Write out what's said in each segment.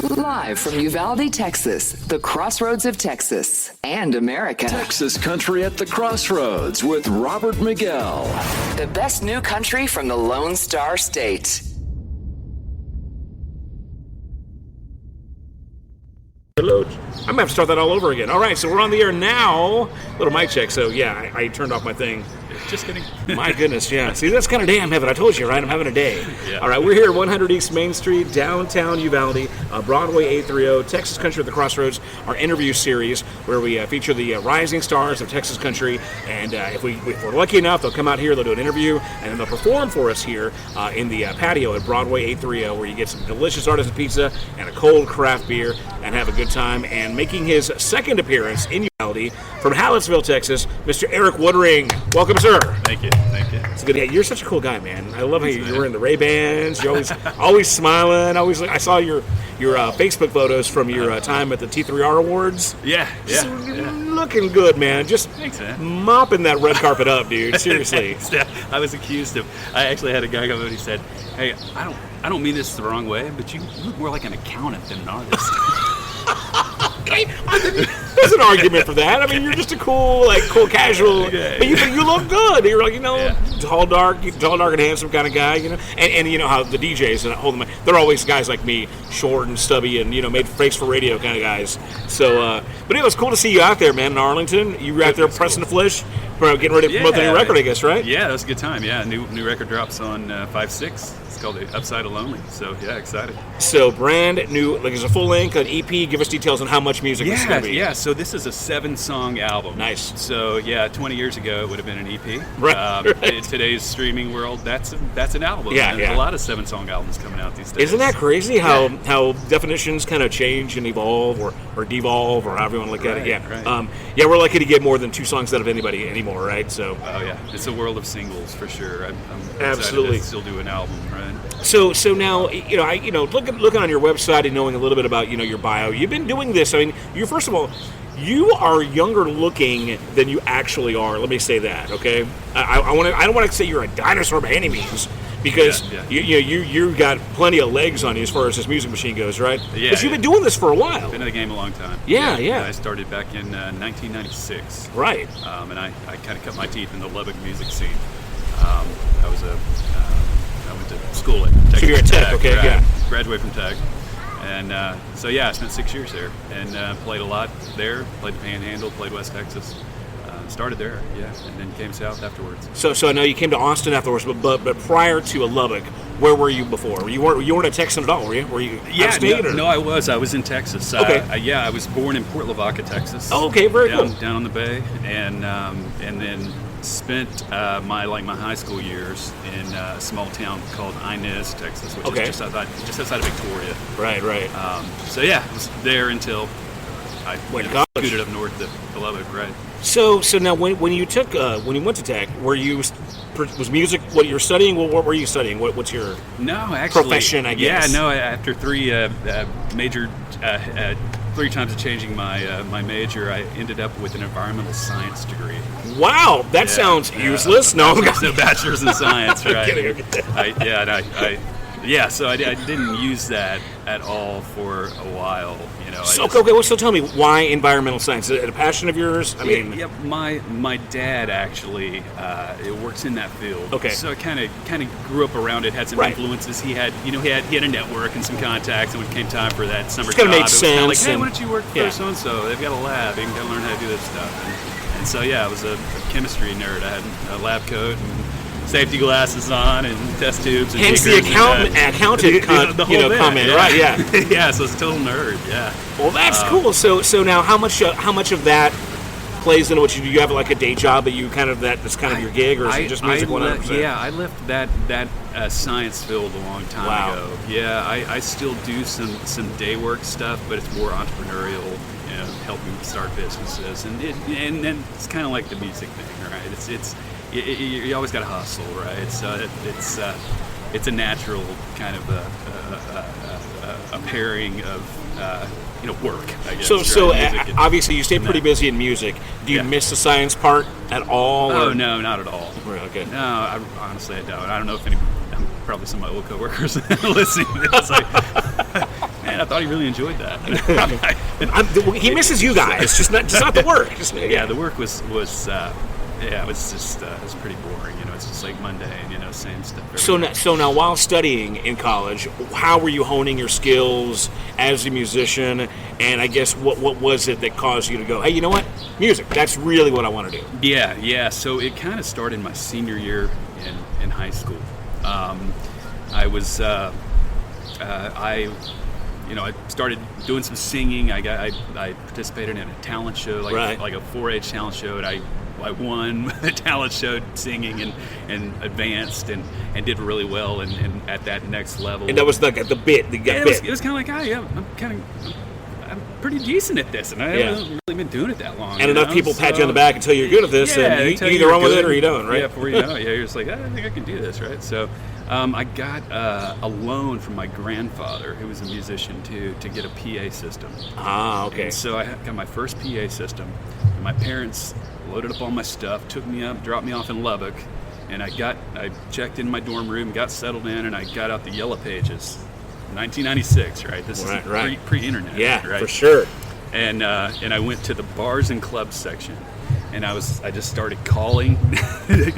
Live from Uvalde, Texas, the crossroads of Texas and America. Texas Country at the Crossroads with Robert Miguel. The best new country from the Lone Star State. Hello. I'm going to have to start that all over again. All right, so we're on the air now. Little mic check. So, yeah, I turned off my thing. Just kidding. My goodness, yeah. See, that's kind of day I'm having. I told you, right? I'm having a day. Yeah. All right, we're here at 100 East Main Street, downtown Uvalde, Broadway 830, Texas Country at the Crossroads, our interview series where we feature the rising stars of Texas Country. And if we're lucky enough, they'll come out here, they'll do an interview, and then they'll perform for us here in the patio at Broadway 830, where you get some delicious artisan pizza and a cold craft beer and have a good time. And making his second appearance in Uvalde from Hallettsville, Texas, Mr. Eric Woodring. Welcome, sir. Thank you. It's good. Yeah, you're such a cool guy, man. I love how you're wearing the Ray-Bans. You're always smiling. I saw your Facebook photos from your time at the T3R Awards. Yeah. Looking good, man. Just Thanks, man. mopping that red carpet up, dude. Seriously. I was accused of. I actually had a guy come up and he said, "Hey, I don't mean this the wrong way, but you look more like an accountant than an artist." Okay, there's an argument for that. I mean, you're just a cool casual, but you look good. You're tall, dark and handsome kind of guy, And you know how the DJs and hold them, they're always guys like me, short and stubby, and made face for radio kind of guys. So, but it was cool to see you out there, man, in Arlington. You were out there pressing the flesh, getting ready to promote the new record, I guess, right? Yeah, that was a good time. Yeah, new record drops on 5/6. It's called The Upside of Lonely. So yeah, excited. So brand new, it's a full length, an EP. Give us details on how much music this is going to be. Yeah, so this is a 7-song album. Nice. So yeah, 20 years ago it would have been an EP. Right. In today's streaming world, that's an album. Yeah, There's a lot of 7-song albums coming out these days. Isn't that crazy how definitions kind of change and evolve or devolve or however you want to look at it? Yeah. Right. We're lucky to get more than 2 songs out of anybody anymore, right? So. Oh yeah, it's a world of singles for sure. I'm absolutely excited to still do an album, right? So now looking on your website and knowing a little bit about your bio, you've been doing this. I mean, first of all, you are younger looking than you actually are. Let me say that, okay? I don't want to say you're a dinosaur by any means, because you got plenty of legs on you as far as this music machine goes, right? Yeah. But you've been doing this for a while. Been in the game a long time. Yeah. I started back in 1996. Right. And I kind of cut my teeth in the Lubbock music scene. I went to school at Texas. So you're at Tech, okay? Right? Yeah. Graduated from Tech. And I spent 6 years there and played a lot there. Played the Panhandle, played West Texas. Started there, and then came south afterwards. So I know you came to Austin afterwards, but prior to Lubbock, where were you before? You weren't a Texan at all, were you? Were you out of state? No, I was. I was in Texas. Okay. I was born in Port Lavaca, Texas. Oh, okay, very cool. Down on the bay, and then spent my high school years in a small town called Inez, Texas, which is just outside of Victoria. Right. I was there until I scooted up north to Lubbock, right? So now when you went to Tech, was music what you were studying? What were you studying? What's your profession, I guess? Yeah, no. After three times of changing my major, I ended up with an environmental science degree. Wow, that sounds useless. No, bachelor's in science, right? Okay. So I didn't use that at all for a while. So tell me, why environmental science? Is it a passion of yours? My dad actually works in that field. Okay. So I kind of grew up around it. Had some influences. He had a network and some contacts. And when it came time for that summer job, it was kind of like, hey, why don't you work for so and so? They've got a lab. You can learn how to do this stuff. And so I was a chemistry nerd. I had a lab coat and safety glasses on and test tubes. And hence the accountant comment, yeah. Right? Yeah. Yeah. So it's a total nerd. Yeah. Well, that's cool. So now, how much of that plays into what you do? You have like a day job that you that's kind of your gig, or is it just music 100%? Yeah, I left that science field a long time ago. Yeah, I still do some day work stuff, but it's more entrepreneurial. Helping start businesses, and then it's kind of like the music thing, right? You always got to hustle, right? So it's a natural kind of a pairing of work, I guess. So obviously you stay pretty busy in music. Do you miss the science part at all? Oh, no, not at all. Okay. No, honestly I don't. I don't know if I'm probably some of my old coworkers listening to this. man, I thought he really enjoyed that. He misses you guys, just not the work. Yeah, the work was it was just it was pretty boring. It's just like mundane. Same stuff. So now, while studying in college, how were you honing your skills as a musician? And I guess what was it that caused you to go, hey, you know what, music? That's really what I want to do. Yeah. So it kind of started my senior year in high school. I was I started doing some singing. I participated in a talent show, like a 4-H talent show, and I won a talent show singing and advanced and did really well and at that next level. And that was like the bit. It was kind of like, I'm pretty decent at this, and I haven't really been doing it that long. And enough people pat you on the back and tell you you're good at this, and you either run with it or you don't, right? Yeah, before you know it, you're just like, I think I can do this, right? So I got a loan from my grandfather, who was a musician too, to get a PA system. Ah, okay. And so I got my first PA system, and my parents loaded up all my stuff, took me up, dropped me off in Lubbock, and I checked in my dorm room, got settled in, and I got out the Yellow Pages. 1996, right? This is pre-internet. Yeah, right? For sure. And I went to the bars and clubs section, and I just started calling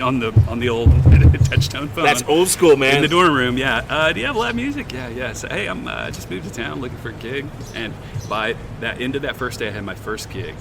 on the old touch-tone phone. That's old school, man. In the dorm room, yeah. Do you have live music? Yeah. So hey, I'm just moved to town looking for a gig, and by that end of that first day, I had my first gig.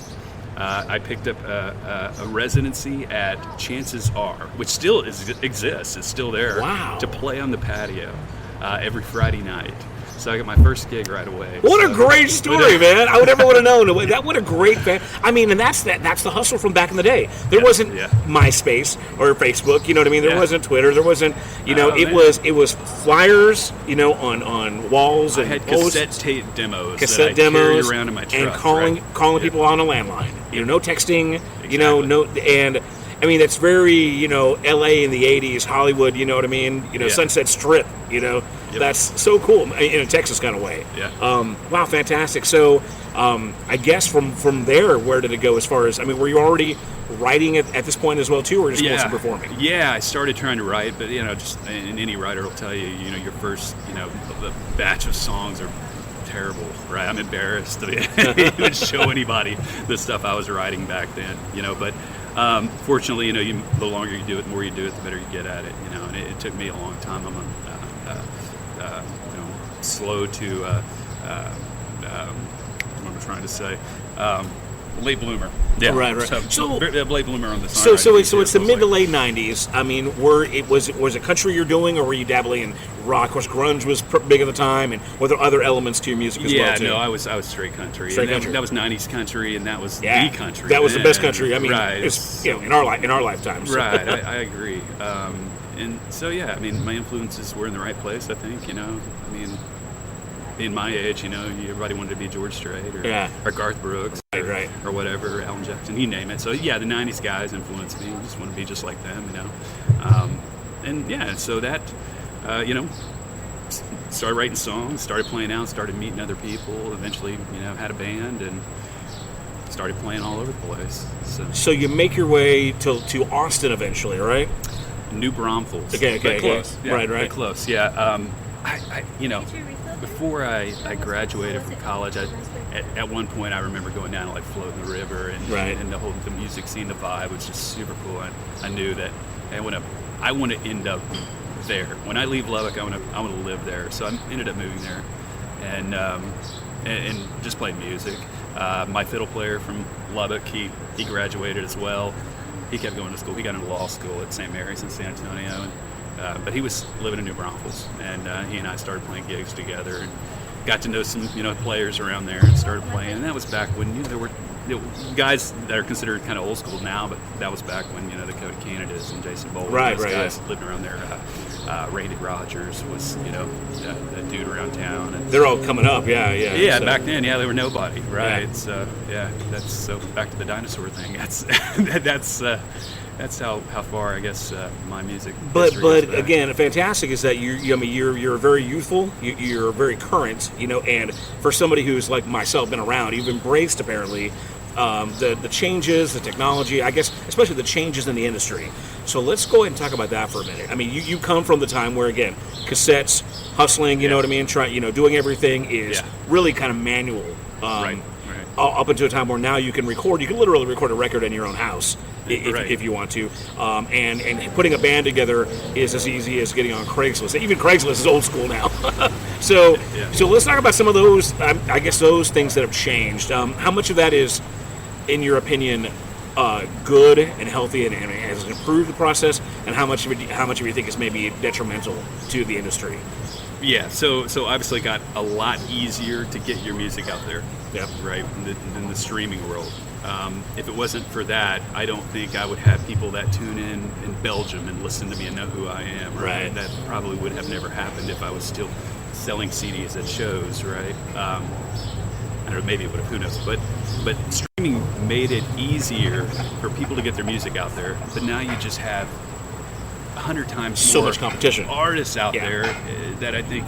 I picked up a residency at Chances Are, which still exists. It's still there. Wow. To play on the patio every Friday night. So I got my first gig right away. What a great story, man! I would never would have known that. What a great fan. I mean, and that's the hustle from back in the day. There wasn't MySpace or Facebook. You know what I mean? There wasn't Twitter. There wasn't. It was flyers. On walls. And I had cassette tape demos. Cassette that I demos. carried around in my truck, and calling people on a landline. No texting. Exactly. And. I mean, that's very, L.A. in the 80s, Hollywood, you know what I mean? Sunset Strip, That's so cool in a Texas kind of way. Yeah. Wow, fantastic. So I guess from there, where did it go as far as, were you already writing at this point as well, too, or just mostly performing? Yeah, I started trying to write, but, just and any writer will tell you, your first, the batch of songs are terrible, right? I'm embarrassed to even show anybody the stuff I was writing back then, but fortunately, the longer you do it, the more you do it, the better you get at it, and it took me a long time. I'm slow to what I'm trying to say, late bloomer. Yeah, right. So late bloomer on the song. So it's the mid to late '90s. Was it country you're doing, or were you dabbling in rock? Of course, grunge was big at the time, and were there other elements to your music as well? Yeah, no, I was straight country. That was '90s country, and that was the country. That was the best country. Right. It's in our lifetimes. So. Right, I agree. And so my influences were in the right place. I think in my age, everybody wanted to be George Strait or Garth Brooks or whatever, Alan Jackson, you name it. So the '90s guys influenced me. I just want to be just like them, so that started writing songs, started playing out, started meeting other people. Eventually, had a band and started playing all over the place. So you make your way to Austin eventually, right? New Braunfels. Okay. Close. Yeah, Right. Close. Yeah. Before I graduated from college, at one point I remember going down and floating the river and the music scene, the vibe was just super cool. I knew that I want to end up there. When I leave Lubbock, I want to live there. So I ended up moving there, and just played music. My fiddle player from Lubbock, he graduated as well. He kept going to school. He got into law school at St. Mary's in San Antonio, but he was living in New Braunfels, and he and I started playing gigs together and got to know some players around there and started playing. And that was back when there were guys that are considered kind of old school now, but that was back when the Cody Canadas and Jason Boland, those guys lived around there. Randy Rogers was a dude around town. And they're all coming up, yeah. Back then, they were nobody, right? So that's back to the dinosaur thing. That's how far I guess my music. But again, fantastic is that you're very youthful, you're very current, and for somebody who's like myself, been around, you've embraced apparently the changes, the technology, I guess, especially the changes in the industry. So let's go ahead and talk about that for a minute. You come from the time where, again, cassettes, hustling. You know what I mean? Doing everything is really kind of manual. Right. Up until a time where now you can record. You can literally record a record in your own house if you want to. And putting a band together is as easy as getting on Craigslist. Even Craigslist is old school now. So let's talk about some of those. I guess those things that have changed. How much of that is, in your opinion, good and healthy and has improved the process, and how much of you think is maybe detrimental to the industry? Yeah, so obviously got a lot easier to get your music out there, right, in the streaming world. If it wasn't for that, I don't think I would have people that tune in Belgium and listen to me and know who I am. Right? That probably would have never happened if I was still selling CDs at shows, right? I don't know, maybe it would have, who knows. But streaming made it easier for people to get their music out there. But now you just have 100 times so more much competition, artists out there that I think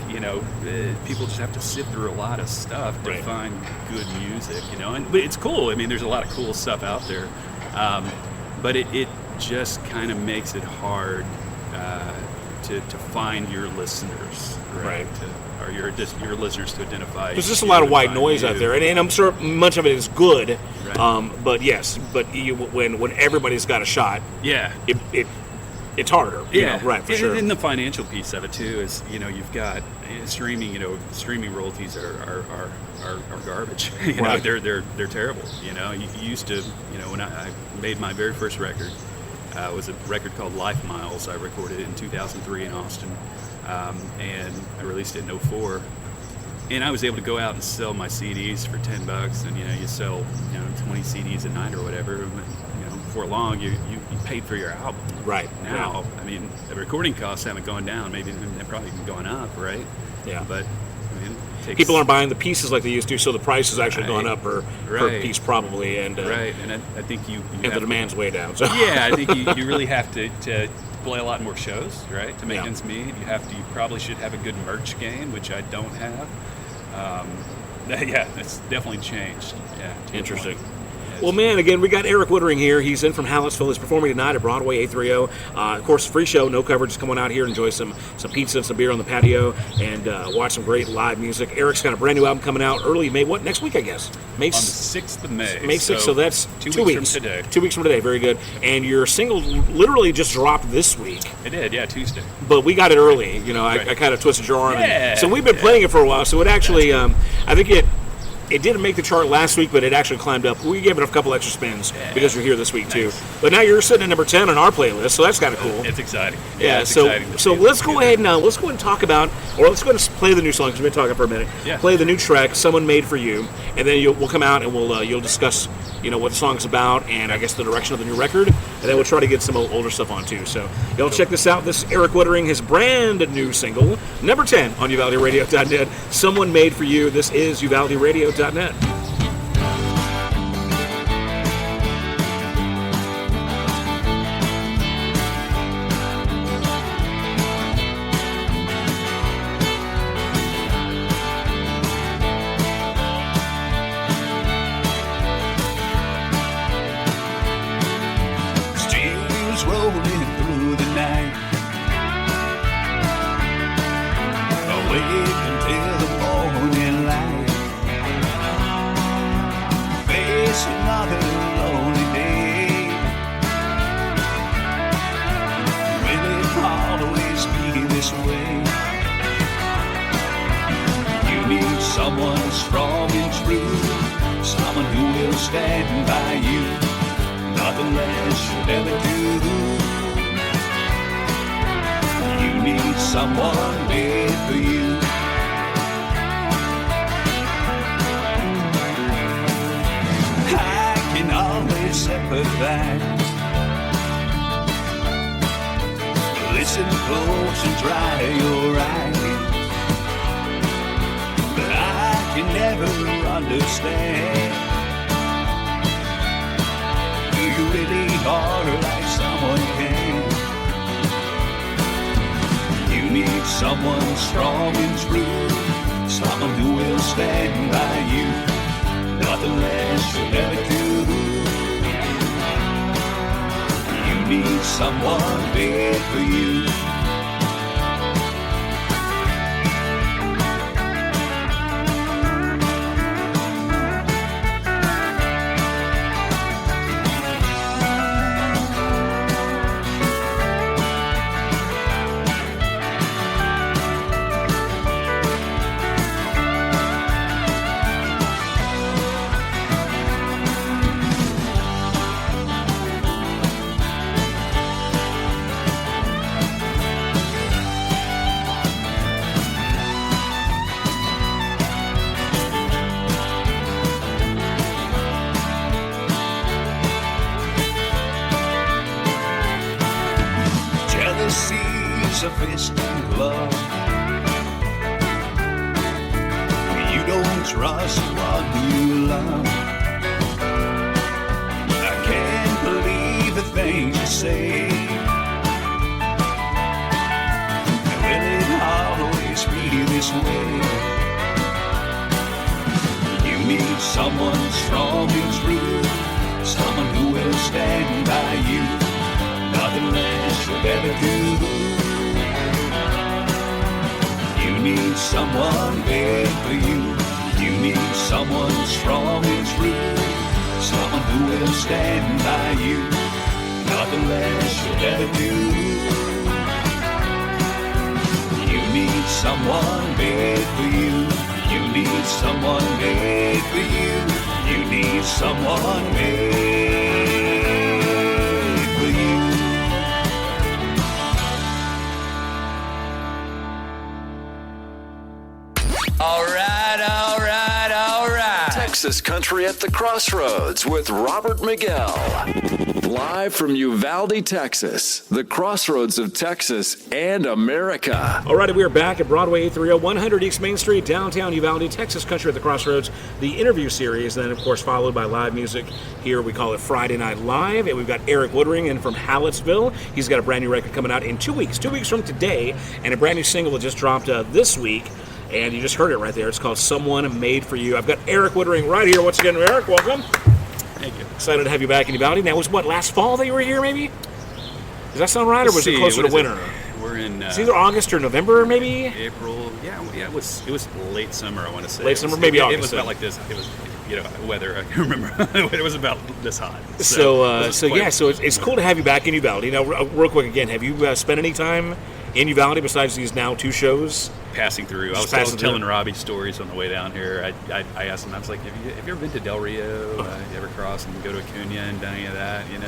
people just have to sift through a lot of stuff to find good music, but it's cool. I mean, there's a lot of cool stuff out there, but it just kind of makes it hard to find your listeners, right? Or your listeners to identify. There's just a lot of white noise out there, and I'm sure much of it is good. Right. But when everybody's got a shot, it's harder. For sure. And the financial piece of it too is, you've got streaming. Streaming royalties are garbage. They're terrible. You used to, when I made my very first record, it was a record called Life Miles. I recorded it in 2003 in Austin, and I released it in 2004. And I was able to go out and sell my CDs for $10, and you sell 20 CDs a night or whatever. Before long, you paid for your album. Right. Now, I mean, the recording costs haven't gone down. Maybe they've probably even gone up, right? Yeah. But, I mean, people aren't buying the pieces like they used to, so the price has actually gone up per piece probably. And and I think you and the demand's way down. So. Yeah, I think you really have to play a lot more shows, right, to make ends meet. You probably should have a good merch game, which I don't have. It's definitely changed. Yeah. Interesting. Well, man, again, we got Eric Woodring here. He's in from Hallettsville. He's performing tonight at Broadway 830. Of course, free show, no coverage. Just come on out here, enjoy some pizza and some beer on the patio, and watch some great live music. Eric's got a brand new album coming out early May. What, next week, I guess? On the 6th of May. May 6th, so that's 2 weeks from today. 2 weeks from today, very good. And your single literally just dropped this week. It did, Tuesday. But we got it early. I kind of twisted your arm. So we've been playing it for a while, so it actually, I think it didn't make the chart last week, but it actually climbed up. We gave it a couple extra spins because you're here this week too. But now you're sitting at number 10 on our playlist, so that's kind of cool. It's exciting. So let's go ahead and talk about, or let's go ahead and play the new song because we've been talking for a minute. Yeah. Play the new track, "Someone Made for You," and then we'll come out and you'll discuss what the song's about and I guess the direction of the new record, and then we'll try to get some older stuff on too. So y'all check this out. This is Eric Woodring, his brand new single, number 10 on UValdeRadio.net. "Someone Made for You." This is UValdeRadio.net. Steam's rolling through the night, awake until the morning light. Face another lonely day. Will it always be this way? You need someone strong and true, someone who will stand by you. Nothing less should ever do. You need someone made for you. I can always sympathize. Listen close and dry your eyes. But I can never understand. You really are like someone can. You need someone strong and true, someone who will stand by you. Nothing less will ever do. You need someone made for you. fist and glove. You don't trust what you love. I can't believe the things you say. Will it always be this way? You need someone strong and true, someone who will stand by you. Nothing less you'll ever do. You need someone there for you. You need someone strong and true, someone who will stand by you. Nothing less you'll ever do. You need someone there for you. You need someone made for you. You need someone made for you. All right. Texas Country at the Crossroads with Robert Miguel. Live from Uvalde, Texas, the crossroads of Texas and America. All right, we are back at Broadway 830, 100 East Main Street, downtown Uvalde, Texas Country at the Crossroads, the interview series, and then, of course, followed by live music. Here we call it Friday Night Live, and we've got Eric Woodring in from Hallettsville. He's got a brand new record coming out in 2 weeks from today, and a brand new single that just dropped this week. And you just heard it right there. It's called Someone Made for You. I've got Eric Woodring right here. Once again, Eric, welcome. Thank you. Excited to have you back in Uvalde. Now, was what, last fall that you were here, maybe? Does that sound right, or was it closer to winter? We're in... It's either August or November, maybe? April. Yeah, it was late summer, I want to say. Late summer, maybe August. It was about like this. It was, weather. I can remember. It was about this hot. So it's cool to have you back in Uvalde. Now, real quick again, have you spent any time in Uvalde besides these now 2 shows? Passing through. I was telling Robbie stories on the way down here. I asked him, I was like, have you ever been to Del Rio? You ever cross and go to Acuna and done any of that, And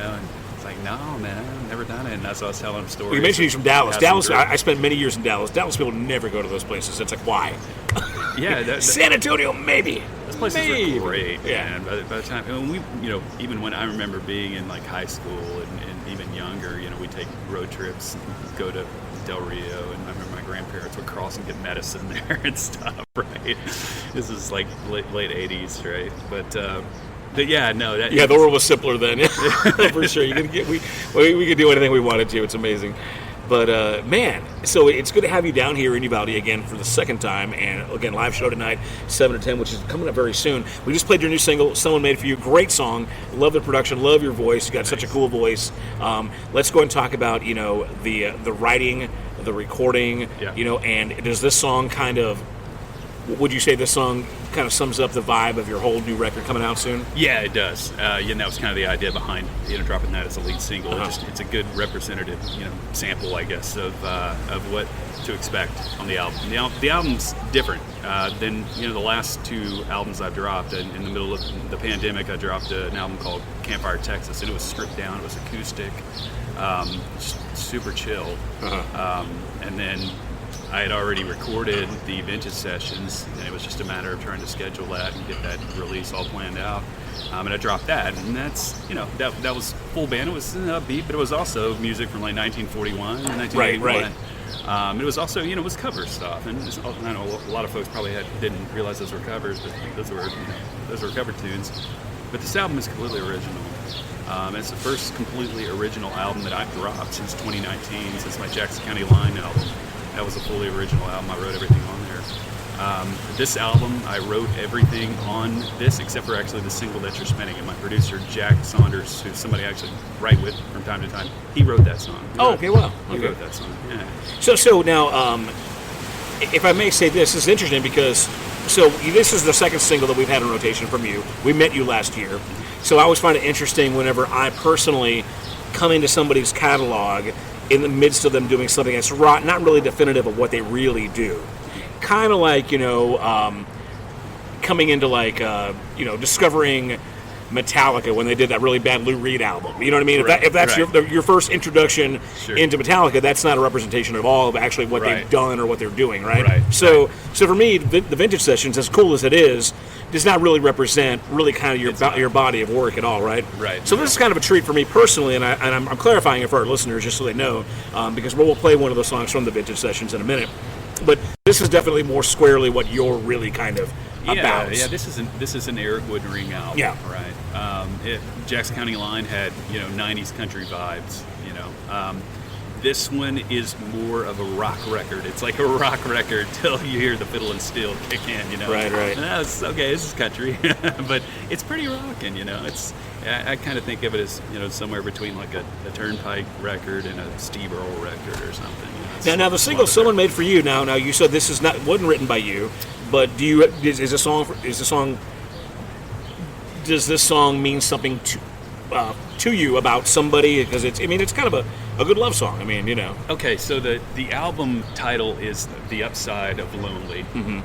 it's like, no, man, I've never done it. And that's why I was telling him stories. Well, you mentioned he's from Dallas. I spent many years in Dallas. Dallas people never go to those places. It's like, why? Yeah. San Antonio, maybe. Those places are great. Yeah. And by the time, even when I remember being in like high school and even younger, we'd take road trips and go to Del Rio, and I remember my grandparents would cross and get medicine there and stuff, right? This is like late 80s, right? But yeah, no. The world was simpler then, for sure. We could do anything we wanted to. It's amazing. But, man, so it's good to have you down here in Uvalde again for the second time. And, again, live show tonight, 7 to 10, which is coming up very soon. We just played your new single, Someone Made For You. Great song. Love the production. Love your voice. You got such a cool voice. Let's go and talk about, the writing, the recording, and does this song would you say this song kind of sums up the vibe of your whole new record coming out soon? Yeah, it does. And that was kind of the idea behind dropping that as a lead single. It's a good representative, sample, I guess, of what to expect on the album. The album's different than the last 2 albums I've dropped. In the middle of the pandemic, I dropped an album called Campfire Texas, and it was stripped down. It was acoustic, super chill, and then I had already recorded the vintage sessions, and it was just a matter of trying to schedule that and get that release all planned out. And I dropped that, and that's, that was full band. It was upbeat, but it was also music from like 1941 and 1981. Right. It was also, it was cover stuff, and I know a lot of folks probably didn't realize those were covers, but those were cover tunes. But this album is completely original. It's the first completely original album that I've dropped since 2019, since my Jackson County Line album. That was a fully original album. I wrote everything on there. This album, I wrote everything on this, except for actually the single that you're spinning. And my producer, Jack Saunders, who's somebody I actually write with from time to time, he wrote that song. He wrote that song, yeah. So now, if I may say this is interesting because, this is the second single that we've had in rotation from you. We met you last year. So I always find it interesting whenever I personally come into somebody's catalog in the midst of them doing something that's not really definitive of what they really do. Kind of like, coming into discovering Metallica when they did that really bad Lou Reed album. You know what I mean? Right, if that's right. your first introduction Sure. into Metallica, that's not a representation of all of actually what Right. they've done or what they're doing, right? Right, So for me, the Vintage Sessions, as cool as it is, does not really represent really kind of your body of work at all, right? Right. So this is kind of a treat for me personally, and I'm clarifying it for our listeners just so they know, because we'll play one of those songs from the Vintage Sessions in a minute. But this is definitely more squarely what you're really kind of about. Yeah, this is an Eric Woodring album. Yeah. Right. Jackson County Line had 90s country vibes. This one is more of a rock record. It's like a rock record till you hear the fiddle and steel kick in. Right. That's okay. This is country, but it's pretty rocking. I kind of think of it as somewhere between like a Turnpike record and a Steve Earle record or something. Now the single "Someone Made for You." Now you said this wasn't written by you, but does this song mean something to you about somebody? Because it's kind of a good love song. Okay, so the album title is "The Upside of Lonely." Mm-hmm.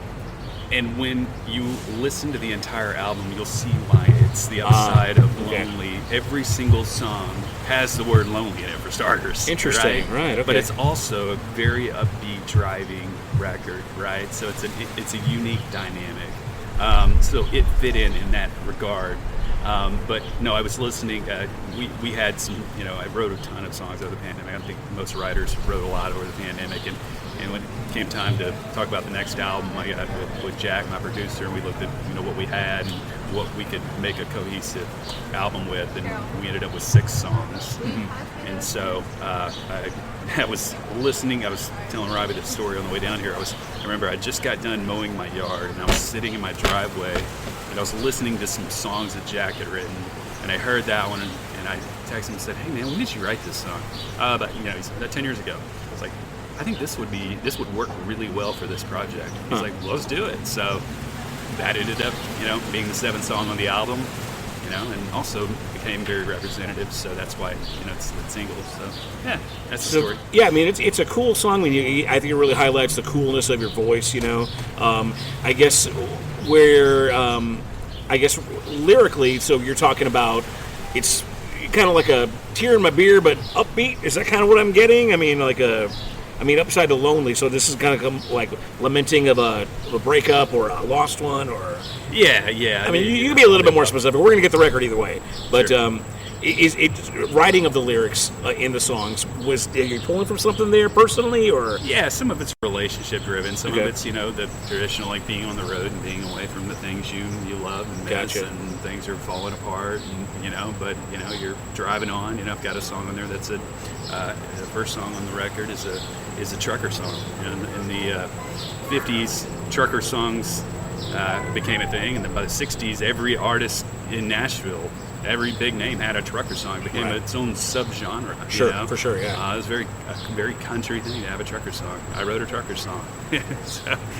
And when you listen to the entire album, you'll see why it's the upside of lonely. Every single song has the word lonely in it, for starters. Interesting, right? Okay. But it's also a very upbeat driving record, right? So it's a unique dynamic. So it fit in that regard. But no, I was listening. We had some, I wrote a ton of songs over the pandemic. I think most writers wrote a lot over the pandemic. And when it came time to talk about the next album, I got with Jack, my producer, and we looked at what we had and what we could make a cohesive album with, and we ended up with 6 songs. Mm-hmm. And so I was listening. I was telling Robbie the story on the way down here. I remember I just got done mowing my yard, and I was sitting in my driveway, and I was listening to some songs that Jack had written, and I heard that one, and I texted him and said, "Hey man, when did you write this song?" He said, 10 years ago. I was like, I think this would work really well for this project. He's like, well, let's do it. So that ended up, being the 7th song on the album, and also became very representative. So that's why, it's the single. So yeah, that's the story. Yeah, it's a cool song. I think it really highlights the coolness of your voice. I guess lyrically. So you're talking about it's kind of like a tear in my beer, but upbeat. Is that kind of what I'm getting? Upside to lonely. So this is kind of like lamenting of a breakup or a lost one, or yeah. You can be a little bit more specific. We're gonna get the record either way, but sure. Is it writing of the lyrics in the songs? Are you pulling from something there personally, or? Yeah, some of it's relationship driven. Some of it's the traditional, like being on the road and being away from the things you love and miss, Gotcha. And things are falling apart, and but you're driving on. I've got a song on there that's the first song on the record is a trucker song. In the 50s, trucker songs became a thing, and then by the 60s, every artist in Nashville, every big name had a trucker song. It became its own subgenre. For sure, yeah. It was a very country thing to have a trucker song. I wrote a trucker song,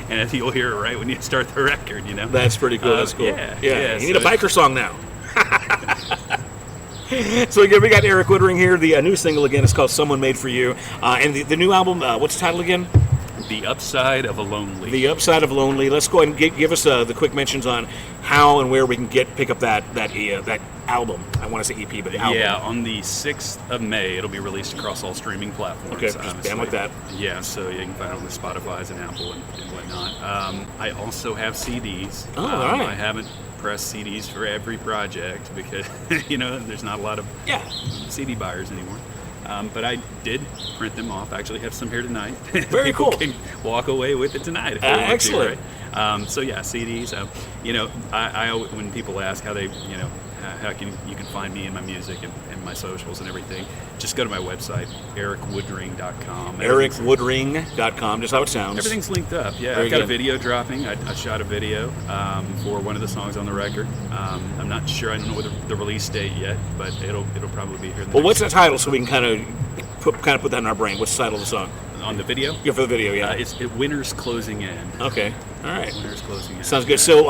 and you'll hear it right when you start the record. That's pretty cool. That's cool. Yeah. You need a biker song now. So again, we got Eric Woodring here. The new single again is called "Someone Made for You," and the new album. What's the title again? The Upside of a Lonely. The Upside of Lonely. Let's go ahead and give us the quick mentions on how and where we can pick up that album. I want to say EP, but the album. Yeah, on the 6th of May, it'll be released across all streaming platforms. Okay, just damn like that. Yeah, so you can find it on the Spotify's and Apple and whatnot. I also have CDs. Oh, all right. I haven't pressed CDs for every project because there's not a lot of CD buyers anymore. But I did print them off. I actually have some here tonight. Very cool. People can walk away with it tonight if they want excellent. to, right? So yeah, CDs. I when people ask how they, how you can find me and my music and my socials and everything, just go to my website, ericwoodring.com. ericwoodring.com, just how it sounds. Everything's linked up. Yeah, Very I've got good. a video dropping. I shot a video for one of the songs on the record. I'm not sure. I don't know the release date yet, but it'll probably be here. What's the title so we can kind of put that in our brain? What's the title of the song? On the video? Yeah, for the video, yeah. It's Winter's Closing In. Okay, all right. Winter's Closing In. Sounds good. So,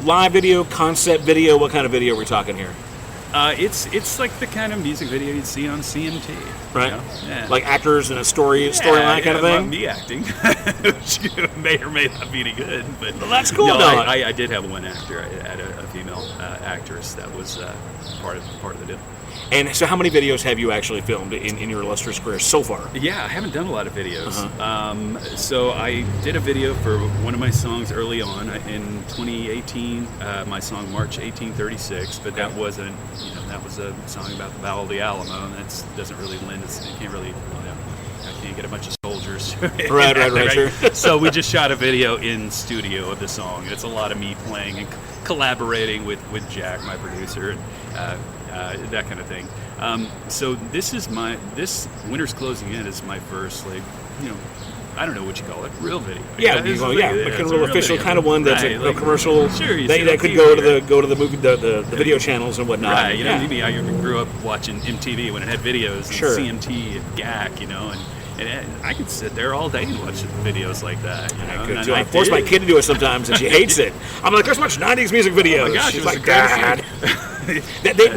live video, concept video. What kind of video are we talking here? It's like the kind of music video you'd see on CMT. Right? Yeah. Like actors in a storyline kind of thing? Me acting, which may or may not be any good. But Well, that's cool, no, though. I did have one actor. I had a female actress that was part of the deal. And so how many videos have you actually filmed in your illustrious career so far? Yeah, I haven't done a lot of videos. So I did a video for one of my songs early on in 2018, my song March 1836, but that wasn't, that was a song about the Battle of the Alamo, and that doesn't really lend us, you can't really, I can't get a bunch of soldiers. Right, sure. So we just shot a video in studio of the song. It's a lot of me playing and collaborating with Jack, my producer, and that kind of thing. So this Winter's Closing In is my first, I don't know what you call it, real video. Like a real official video. kind of one that's a commercial. Sure, that could go to the movie, the video channels and whatnot. Right, maybe I grew up watching MTV when it had videos, and CMT and GAC, and I could sit there all day and watch videos like that. I force my kid to do it sometimes, and she hates it. I'm like, let's watch 90s music videos. Oh my gosh, she's like, Dad.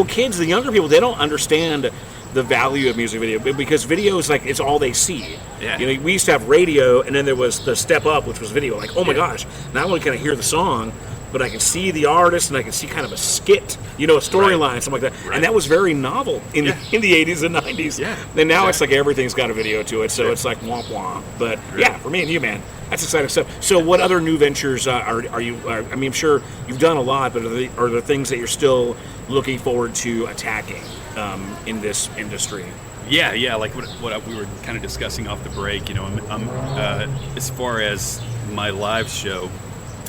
Kids, the younger people, they don't understand the value of music video because video is like it's all they see. Yeah. We used to have radio, and then there was the step up, which was video. Like, oh my gosh, not only can I hear the song, but I can see the artist, and I can see kind of a skit, a storyline, something like that. Right. And that was very novel in the 80s and 90s. Yeah. And now it's like everything's got a video to it, so it's like womp womp. But yeah, for me and you, man, that's exciting stuff. So what other new ventures are you? I mean, I'm sure you've done a lot, but are there things that you're still looking forward to attacking in this industry? Yeah, like what we were kind of discussing off the break. I'm as far as my live show,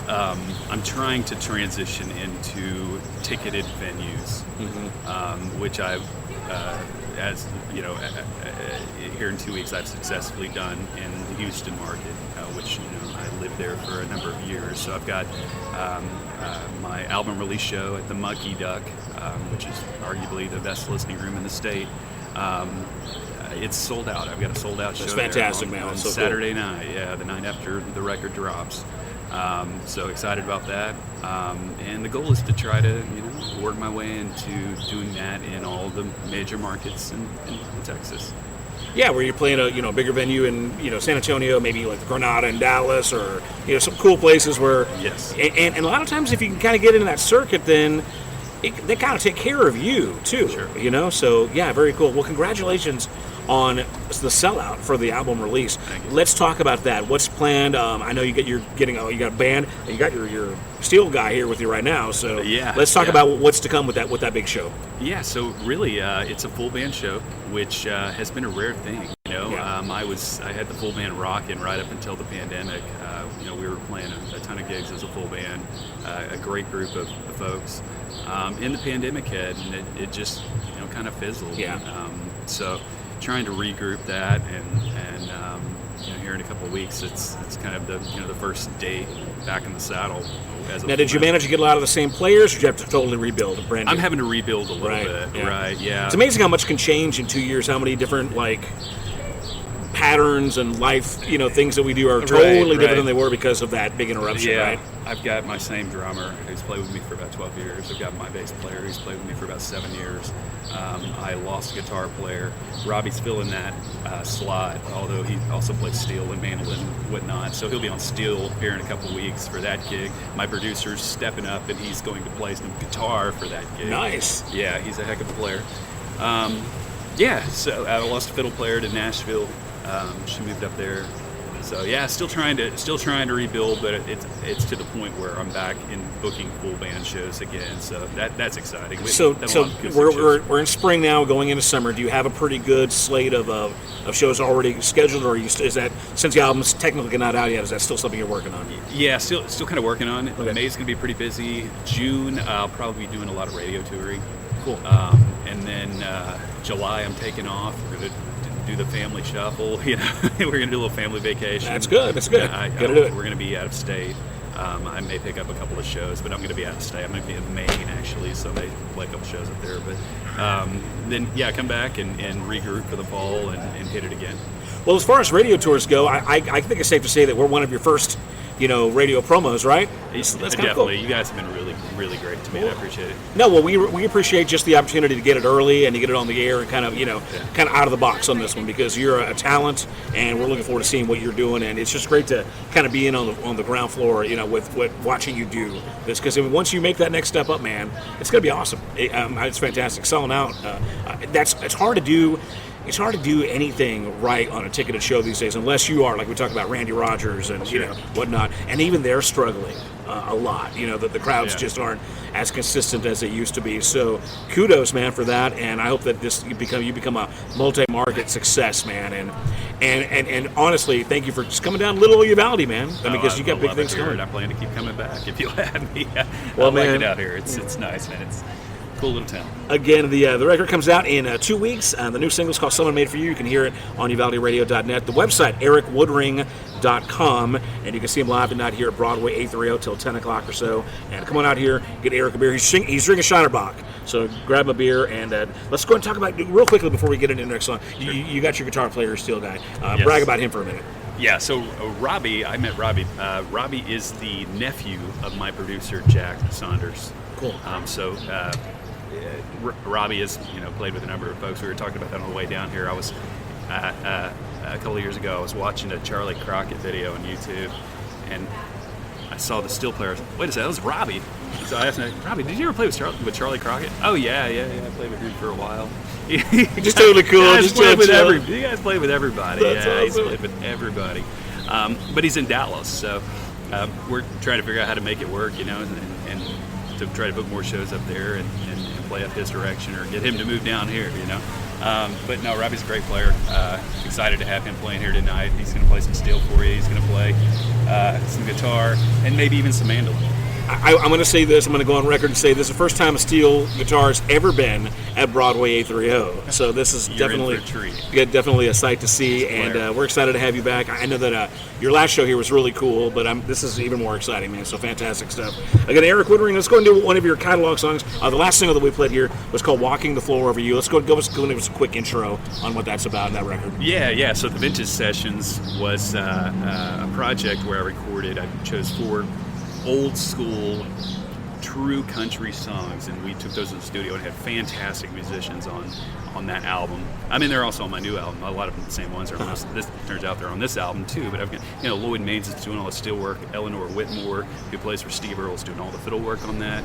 I'm trying to transition into ticketed venues, which I've, as here in 2 weeks, I've successfully done in the Houston market, which I lived there for a number of years. So I've got my album release show at the Monkey Duck, which is arguably the best listening room in the state. It's sold out. I've got a sold out show. That's fantastic, man. On so Saturday cool. night, the night after the record drops. So excited about that. And the goal is to try to, work my way into doing that in all the major markets in Texas. Yeah, where you're playing a bigger venue in San Antonio, maybe like the Granada in Dallas, or some cool places where. Yes. And a lot of times, if you can kind of get into that circuit, then they kind of take care of you too. Sure. So yeah, very cool. Well, congratulations on the sellout for the album release. Thank you. Let's talk about that. What's planned? I know you got a band. You got your steel guy here with you right now. So let's talk about what's to come with that big show. Yeah. So really, it's a full band show, which has been a rare thing. I had the full band rocking right up until the pandemic. We were playing a ton of gigs as a full band, a great group of folks. And the pandemic hit, and it just kind of fizzled. Yeah. So trying to regroup that, and here in a couple of weeks, it's kind of the first day back in the saddle. Now, did you manage to get a lot of the same players, or did you have to totally rebuild a brand new? I'm having to rebuild a little bit. Yeah. Right. Yeah. It's amazing how much can change in 2 years. How many different patterns and life, things that we do are totally different than they were because of that big interruption, yeah. right? I've got my same drummer who's played with me for about 12 years. I've got my bass player who's played with me for about 7 years. I lost a guitar player. Robbie's filling that slot, although he also plays steel and mandolin and whatnot. So he'll be on steel here in a couple of weeks for that gig. My producer's stepping up, and he's going to play some guitar for that gig. Nice. Yeah, he's a heck of a player. So I lost a fiddle player to Nashville. She moved up there. So yeah, still trying to rebuild, but it's to the point where I'm back in booking full band shows again. So that's exciting. So we're in spring now, going into summer. Do you have a pretty good slate of shows already scheduled, or is that, since the album's technically not out yet, is that still something you're working on? Yeah, still kind of working on it. Okay. May's gonna be pretty busy. June, I'll probably be doing a lot of radio touring. Cool. And then July, I'm taking off. We're gonna do the family shuffle. We're gonna do a little family vacation. That's good. Gotta do it. We're gonna be out of state. I may pick up a couple of shows, but I'm gonna be out of state. I'm gonna be in Maine actually, so I may play a couple shows up there. But then come back and regroup for the fall and hit it again. Well, as far as radio tours go, I think it's safe to say that we're one of your first radio promos, right? That's kind of Definitely. cool. You guys have been really, really great to me. I appreciate it. No, well, we appreciate just the opportunity to get it early and to get it on the air and kind of out of the box on this one, because you're a talent and we're looking forward to seeing what you're doing, and it's just great to kind of be in on the ground floor, with watching you do this, because once you make that next step up, man, it's going to be awesome. It's fantastic. Selling out, it's hard to do. It's hard to do anything right on a ticketed show these days, unless you are, like we talked about, Randy Rogers and whatnot, and even they're struggling a lot. That the crowds just aren't as consistent as they used to be. So kudos, man, for that, and I hope that you become a multi-market success, man. And honestly, thank you for just coming down to Little Uvalde, man. Because you got big things coming. I plan to keep coming back if you'll have me. Well, I like man, it out here. It's nice, man. It's a cool little town. Again, the record comes out in 2 weeks. The new single is called Someone Made For You. You can hear it on UvaldeRadio.net. The website, ericwoodring.com, and you can see him live tonight here at Broadway 830 till 10 o'clock or so. And come on out here, get Eric a beer. He's drinking Shinerbach, so grab a beer, and let's go and talk about, real quickly before we get into the next song, you got your guitar player, Steel Guy. Yes. Brag about him for a minute. Yeah, so Robbie, I met Robbie. Robbie is the nephew of my producer, Jack Saunders. Cool. Robbie has, played with a number of folks. We were talking about that on the way down here. I was, a couple of years ago, I was watching a Charlie Crockett video on YouTube, and I saw the steel player. Wait a second, that was Robbie. So I asked him, Robbie, did you ever play with Charlie Crockett? Oh, yeah, I played with him for a while. Just totally cool. You just guys played with everybody. That's awesome. He's played with everybody. But he's in Dallas, so we're trying to figure out how to make it work, and to try to book more shows up there and play up his direction, or get him to move down here, But no, Robbie's a great player. Excited to have him playing here tonight. He's going to play some steel for you. He's going to play some guitar and maybe even some mandolin. I'm going to say this. I'm going to go on record and say this is the first time a steel guitar has ever been at Broadway 830. So this is definitely a sight to see, and we're excited to have you back. I know that your last show here was really cool, but this is even more exciting, man. So fantastic stuff. Again, Eric Woodring, let's go and do one of your catalog songs. The last single that we played here was called "Walking the Floor Over You." Let's go and give us a quick intro on what that's about in that record. Yeah. So the Vintage Sessions was a project where I recorded. I chose 4 old school true country songs, and we took those to the studio and had fantastic musicians on that album. I mean, they're also on my new album. A lot of them the same ones. This turns out they're on this album too. But I've got Lloyd Maines is doing all the steel work. Eleanor Whitmore, who plays for Steve Earle, is doing all the fiddle work on that.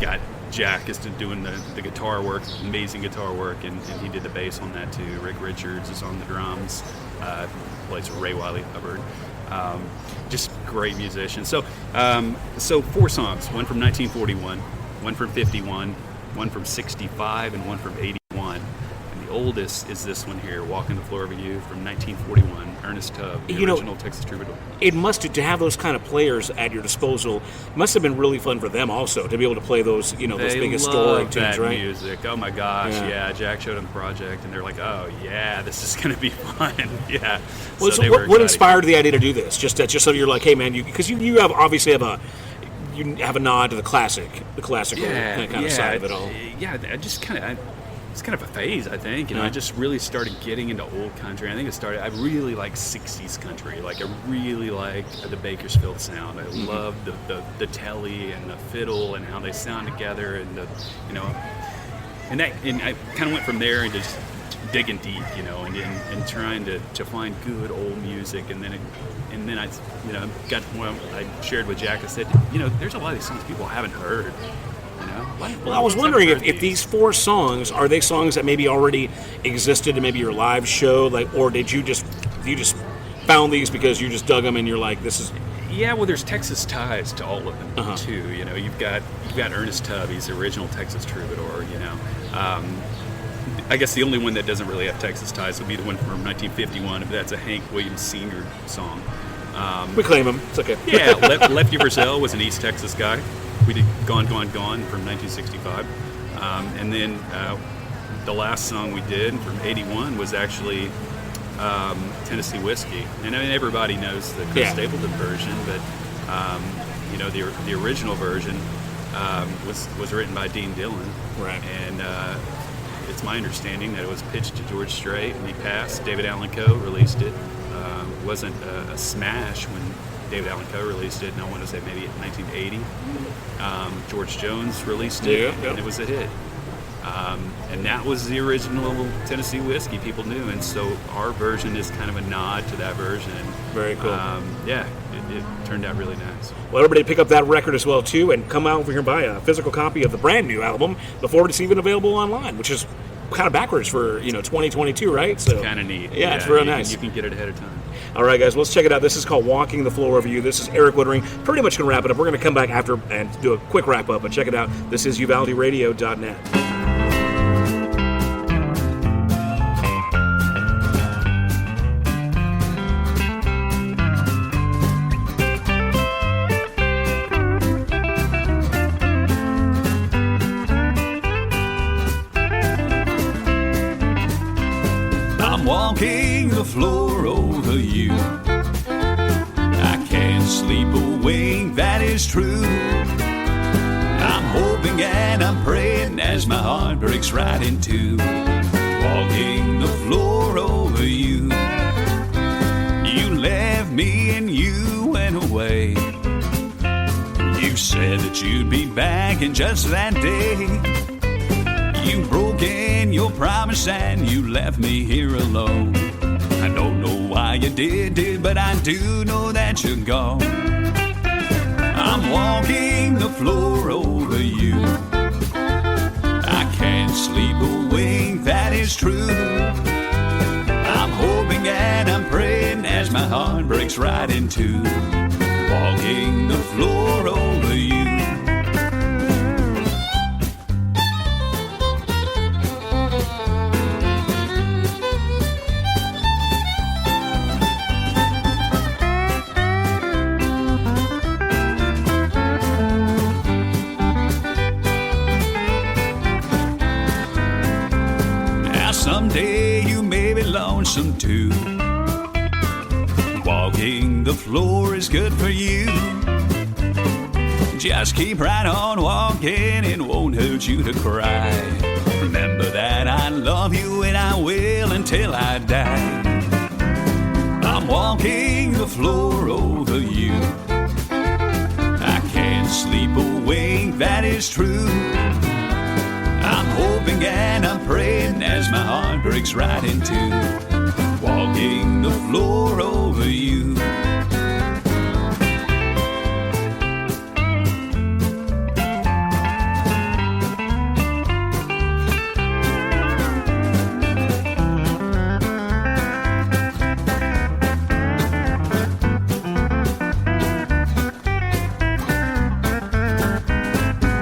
Got Jack is doing the guitar work, amazing guitar work, and he did the bass on that too. Rick Richards is on the drums, plays for Ray Wiley Hubbard. Just great musicians. So 4 songs, one from 1941, one from 51, one from 65, and one from 81. And the oldest is this one here, "Walking the Floor Over You" from 1941, Ernest Tubb, the original Texas Troubadour. It to have those kind of players at your disposal must have been really fun for them also, to be able to play those, those big historic tunes, right? Music. Oh my gosh, yeah. Jack showed them the project, and they're like, oh yeah, this is going to be fun. Yeah. Well, so what inspired the idea to do this? Just so you're like, hey man, because you have obviously have a nod to the classical kind of side of it all. Yeah, it's kind of a phase, I think. I just really started getting into old country. I think I really like 60s country. Like, I really like the Bakersfield sound. I love the telly and the fiddle and how they sound together, and and I kind of went from there and just digging deep, and trying to find good old music, and then I got I shared with Jack. I said, there's a lot of these songs people haven't heard. Well, I was wondering if these 4 songs are they songs that maybe already existed in maybe your live show, or did you just found these because you just dug them and you're like, this is. Yeah, well, there's Texas ties to all of them too. You've got Ernest Tubb. He's the original Texas Troubadour. I guess the only one that doesn't really have Texas ties would be the one from 1951. If that's a Hank Williams Sr. song. We claim him. It's okay. Yeah, Lefty Frizzell was an East Texas guy. We did Gone, Gone, Gone from 1965. And then the last song we did from 81 was actually Tennessee Whiskey. And I mean, everybody knows the Chris Stapleton version, but the original version was written by Dean Dillon. Right. And it's my understanding that it was pitched to George Strait, and he passed. David Allen Coe released it. It wasn't a smash when David Allan Coe released it, and I want to say maybe in 1980. George Jones released it, and it was a hit. And that was the original Tennessee whiskey people knew, and so our version is kind of a nod to that version. Very cool. It turned out really nice. Well, everybody pick up that record as well, too, and come out over here and buy a physical copy of the brand new album before it's even available online, which is kind of backwards for 2022, right? So Kind of neat. Yeah, it's real nice. You can get it ahead of time. All right, guys, let's check it out. This is called Walking the Floor Over You. This is Eric Woodring. Pretty much going to wrap it up. We're going to come back after and do a quick wrap up, but check it out. This is UvaldeRadio.net. Walking the floor over you. I can't sleep a wink, that is true. I'm hoping and I'm praying as my heart breaks right in two. Walking the floor over you. You left me and you went away. You said that you'd be back in just that day. You broke in your promise and you left me here alone. I don't know why you did, but I do know that you're gone. I'm walking the floor over you. I can't sleep a wink, that is true. I'm hoping and I'm praying as my heart breaks right in two. Walking the floor over you. Someday you may be lonesome too. Walking the floor is good for you. Just keep right on walking, it won't hurt you to cry. Remember that I love you and I will until I die. I'm walking the floor over you. I can't sleep a wink, that is true. I'm hoping and I'm praying as my heart breaks right in two. Walking the floor over you.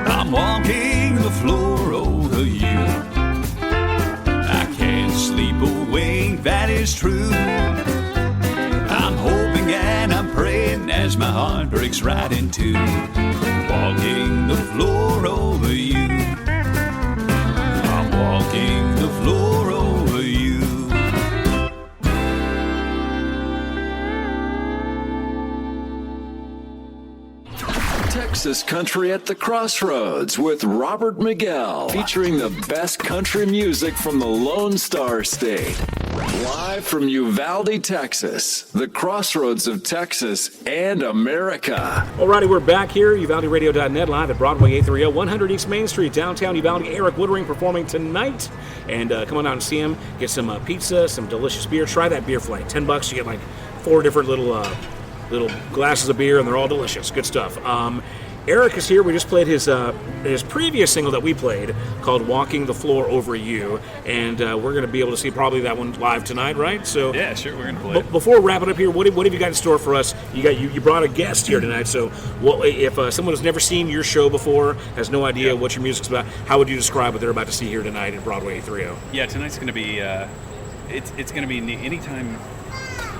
I'm walking the floor over you. I can't sleep a wink, that is true. I'm hoping and I'm praying as my heart breaks right in two. Walking the floor over you. I'm walking the floor over you. Texas Country at the Crossroads with Robert Miguel, featuring the best country music from the Lone Star State. Live from Uvalde, Texas, the crossroads of Texas and America. Alrighty, we're back here, UvaldeRadio.net, live at Broadway 830, 100 East Main Street, downtown Uvalde. Eric Woodring performing tonight. And come on out and see him. Get some pizza, some delicious beer. Try that beer flight. $10. You get like 4 different little glasses of beer, and they're all delicious. Good stuff. Eric is here. We just played his previous single that we played called "Walking the Floor Over You," and we're going to be able to see probably that one live tonight, right? So Yeah, sure, we're going to play it. Before we wrap it up here, what have you got in store for us? You brought a guest here tonight. So if someone has never seen your show before, has no idea what your music's about, how would you describe what they're about to see here tonight at Broadway 830? Yeah, tonight's going to be it's going to be neat. Anytime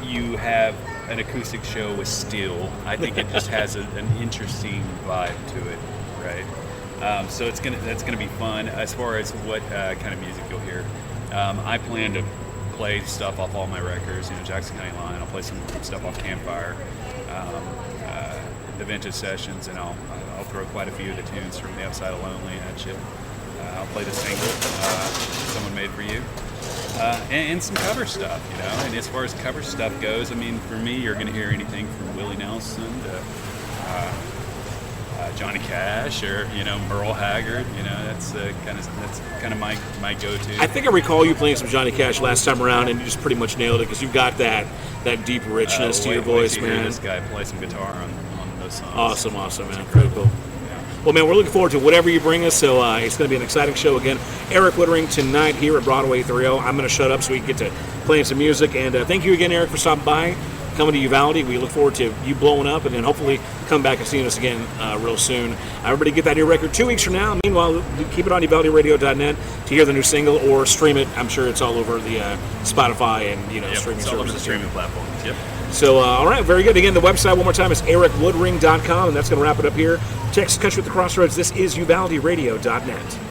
you have an acoustic show with steel, I think it just has an interesting vibe to it, right? So that's gonna be fun. As far as what kind of music you'll hear, I plan to play stuff off all my records. Jackson County Line. I'll play some stuff off Campfire, the Vintage Sessions, and I'll throw quite a few of the tunes from The Upside of Lonely at you. I'll play the single, Someone Made for You. and some cover stuff, you know. And as far as cover stuff goes, I mean, for me, you're going to hear anything from Willie Nelson to Johnny Cash, or Merle Haggard. You know, that's kind of my go-to. I think I recall you playing some Johnny Cash last time around, and you just pretty much nailed it because you've got that deep richness to your voice, wait to hear man. This guy play some guitar on those songs. Awesome, man. Very cool. Well, man, we're looking forward to whatever you bring us, so it's going to be an exciting show again. Eric Woodring tonight here at Broadway 30. I'm going to shut up so we can get to playing some music, and thank you again, Eric, for stopping by, coming to Uvalde. We look forward to you blowing up, and then hopefully come back and seeing us again real soon. Everybody get that new record 2 weeks from now. Meanwhile, keep it on UvaldeRadio.net to hear the new single, or stream it. I'm sure it's all over the Spotify and streaming it's all over services. the streaming platforms. Yep. So, all right, very good. Again, the website one more time is ericwoodring.com, and that's going to wrap it up here. Texas Country at the Crossroads. This is UvaldeRadio.net.